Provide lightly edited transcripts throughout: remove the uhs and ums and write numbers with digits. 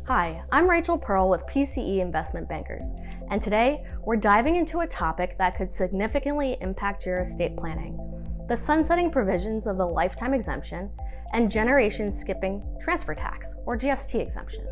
Hi, I'm Rachel Pearl with PCE Investment Bankers, and today we're diving into a topic that could significantly impact your estate planning: the sunsetting provisions of the lifetime exemption and generation skipping transfer tax, or GST exemption.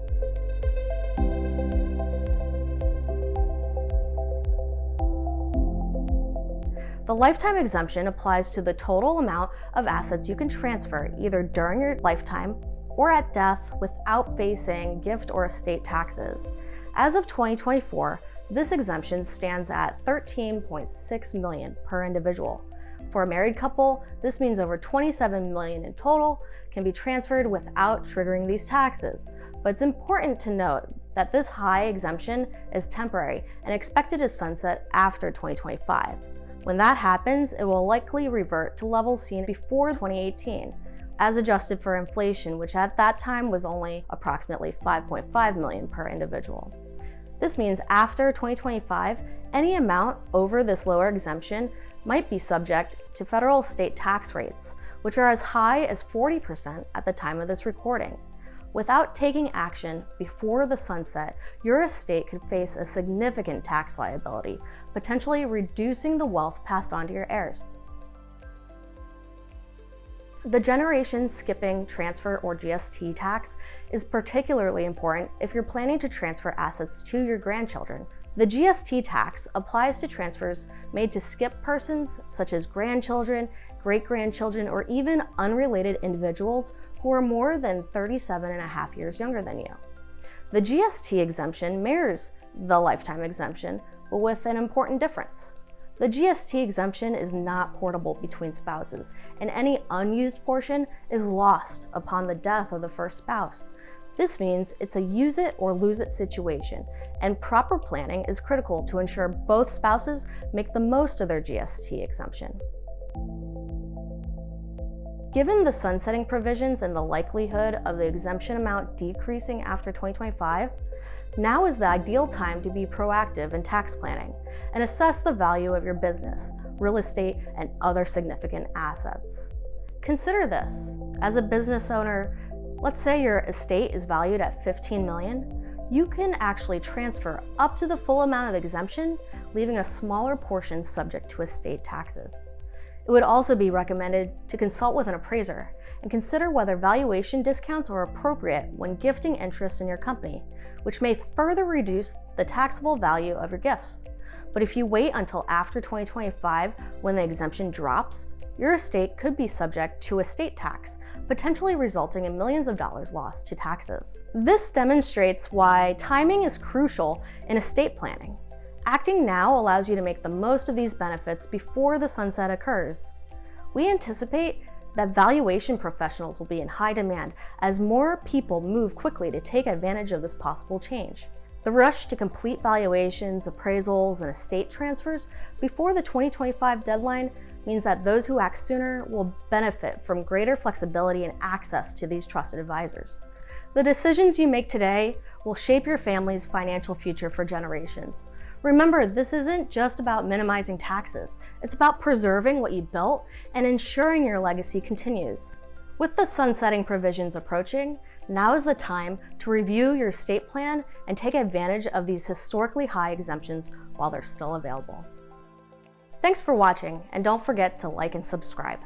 The lifetime exemption applies to the total amount of assets you can transfer either during your lifetime or at death without facing gift or estate taxes. As of 2024, this exemption stands at $13.6 million per individual. For a married couple, this means over $27 million in total can be transferred without triggering these taxes. But it's important to note that this high exemption is temporary and expected to sunset after 2025. When that happens, it will likely revert to levels seen before 2018, as adjusted for inflation, which at that time was only approximately $5.5 million per individual. This means after 2025, any amount over this lower exemption might be subject to federal state tax rates, which are as high as 40% at the time of this recording. Without taking action before the sunset, your estate could face a significant tax liability, potentially reducing the wealth passed on to your heirs. The generation skipping transfer, or GST tax, is particularly important if you're planning to transfer assets to your grandchildren. The GST tax applies to transfers made to skip persons such as grandchildren, great-grandchildren, or even unrelated individuals who are more than 37.5 years younger than you. The GST exemption mirrors the lifetime exemption, but with an important difference. The GST exemption is not portable between spouses, and any unused portion is lost upon the death of the first spouse. This means it's a use it or lose it situation, and proper planning is critical to ensure both spouses make the most of their GST exemption. Given the sunsetting provisions and the likelihood of the exemption amount decreasing after 2025, now is the ideal time to be proactive in tax planning and assess the value of your business, real estate, and other significant assets. Consider this: as a business owner, let's say your estate is valued at $15 million, you can actually transfer up to the full amount of exemption, leaving a smaller portion subject to estate taxes. It would also be recommended to consult with an appraiser and consider whether valuation discounts are appropriate when gifting interest in your company, which may further reduce the taxable value of your gifts. But if you wait until after 2025, when the exemption drops, your estate could be subject to estate tax, potentially resulting in millions of dollars lost to taxes. This demonstrates why timing is crucial in estate planning. Acting now allows you to make the most of these benefits before the sunset occurs. We anticipate that valuation professionals will be in high demand as more people move quickly to take advantage of this possible change. The rush to complete valuations, appraisals, and estate transfers before the 2025 deadline means that those who act sooner will benefit from greater flexibility and access to these trusted advisors. The decisions you make today will shape your family's financial future for generations. Remember, this isn't just about minimizing taxes. It's about preserving what you built and ensuring your legacy continues. With the sunsetting provisions approaching, now is the time to review your estate plan and take advantage of these historically high exemptions while they're still available. Thanks for watching, and don't forget to like and subscribe.